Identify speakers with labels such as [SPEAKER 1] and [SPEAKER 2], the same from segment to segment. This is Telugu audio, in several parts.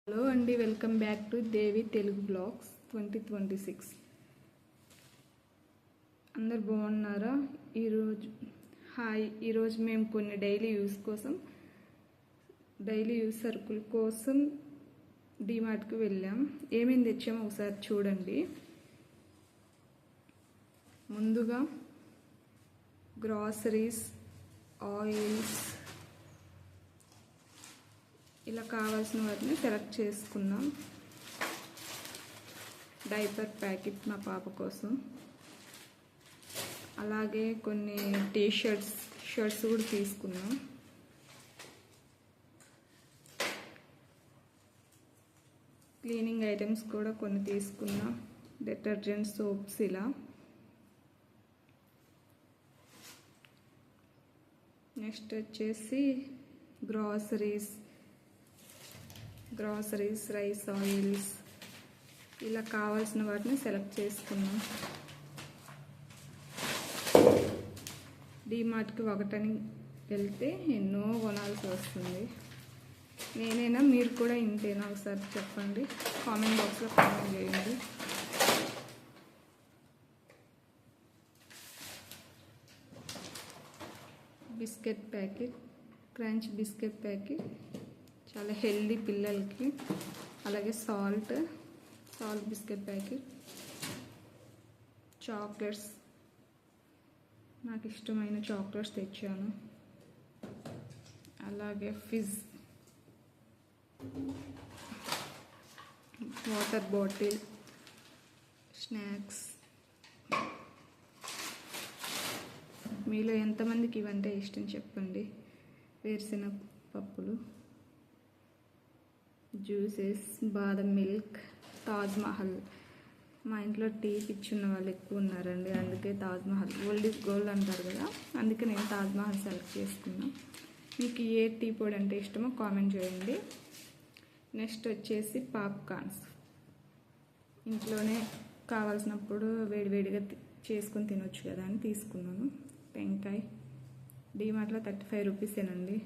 [SPEAKER 1] హలో అండి, welcome back to Devi Telugu blogs 2026. అందరు బాగున్నారా? ఈరోజు మేము కొన్ని డైలీ యూస్ సరుకుల కోసం డిమార్ట్కి వెళ్ళాం. ఏమేమి తెచ్చామో ఒకసారి చూడండి. ముందుగా గ్రాసరీస్, ఆయిల్స్, ఇలా కావాల్సిన వాటిని సెలెక్ట్ చేసుకున్నాం. డైపర్ ప్యాకెట్ మా పాప కోసం, అలాగే కొన్ని షర్ట్స్ కూడా తీసుకున్నాం. క్లీనింగ్ ఐటమ్స్ కూడా కొన్ని తీసుకున్నాం. డిటర్జెంట్, సోప్స్, ఇలా. నెక్స్ట్ వచ్చేసి గ్రాసరీస్, రైస్, ఆయిల్స్, ఇలా కావాల్సిన వాటిని సెలెక్ట్ చేసుకున్నాం. డిమార్ట్కి ఒకటని వెళ్తే ఎన్నో కొనాల్సి వస్తుంది. నేనైనా, మీరు కూడా ఇంతేనా? ఒకసారి చెప్పండి, కామెంట్ బాక్స్లో కామెంట్ చేయండి. Biscuit packet, crunch biscuit packet, చాలా హెల్దీ పిల్లలకి. అలాగే సాల్ట్ బిస్కెట్ ప్యాకెట్, చాక్లెట్స్, నాకు ఇష్టమైన చాక్లెట్స్ తెచ్చాను. అలాగే ఫిజ్, వాటర్ బాటిల్, స్నాక్స్. మీలో ఎంతమందికి ఇవంటే ఇష్టం చెప్పండి. వేరుశెనగ పప్పులు, జ్యూసెస్, బాదం మిల్క్, తాజ్ మహల్. మా ఇంట్లో టీ పిచ్చున్న వాళ్ళు ఎక్కువ ఉన్నారండి, అందుకే Taj Mahal, old is gold అంటారు కదా, అందుకే నేను తాజ్ మహల్ సెలెక్ట్ చేసుకున్నా. మీకు ఏ టీ పొడి అంటే ఇష్టమో కామెంట్ చేయండి. నెక్స్ట్ వచ్చేసి పాప్కార్న్స్. ఇంట్లోనే కావాల్సినప్పుడు వేడివేడిగా చేసుకొని తినొచ్చు కదా అని తీసుకున్నాను. టెంకాయ డిమార్ట్లో 35 రూపీసేనండి,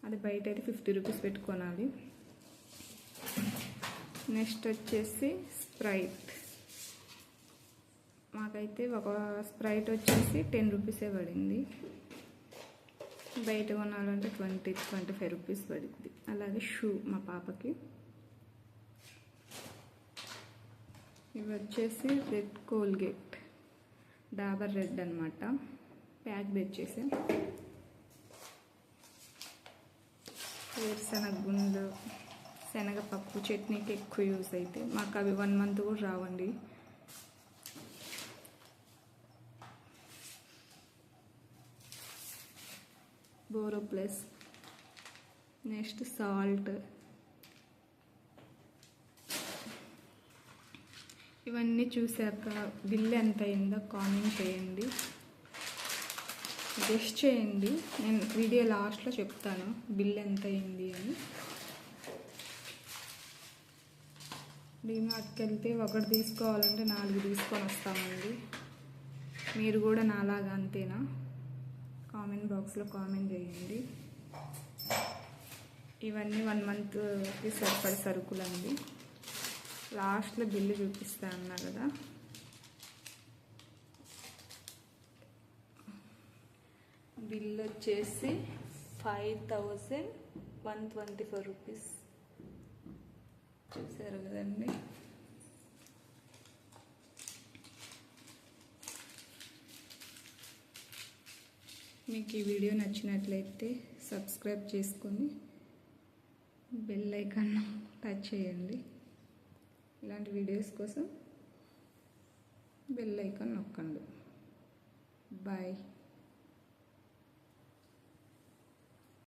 [SPEAKER 1] అది బయట అయితే 50 రూపీస్ పెట్టుకోనాలి. నెక్స్ట్ వచ్చేసి స్ప్రైట్. మాకైతే ఒక స్ప్రైట్ వచ్చేసి 10 రూపీసే పడింది, బయట కొనాలంటే 25 రూపీస్ పడుతుంది. అలాగే షూ మా పాపకి. ఇవి వచ్చేసి రెడ్ కోల్గేట్, డాబర్ రెడ్ అనమాట, ప్యాక్ తెచ్చేసి. వేరుశనగ గుండు, శనగపప్పు చట్నీకి ఎక్కువ యూస్ అయితే, మాకు అవి 1 మంత్ కూడా రావండి. Borrow plus. Next salt. ఇవన్నీ చూసాక బిల్ ఎంత అయిందో కామెంట్ చేయండి, గెస్ట్ చేయండి. నేను వీడియో లాస్ట్లో చెప్తాను బిల్ ఎంత అయింది అని. డిమార్ట్కి వెళ్తే ఒకటి తీసుకోవాలంటే 4 తీసుకొని వస్తామండి. మీరు కూడా నాలాగా అంతేనా? కామెంట్ బాక్స్లో కామెంట్ చేయండి. ఇవన్నీ 1 మంత్కి సరిపడే సరుకులండి. లాస్ట్లో బిల్లు చూపిస్తా అన్నా కదా. బిల్ వచ్చేసి 5124 రూపీస్. చూసారు కదండి. మీకు ఈ వీడియో నచ్చినట్లయితే సబ్స్క్రైబ్ చేసుకొని బెల్ ఐకాన్ టచ్ చేయండి. ఇలాంటి వీడియోస్ కోసం బెల్ ఐకాన్ నొక్కండి. బాయ్.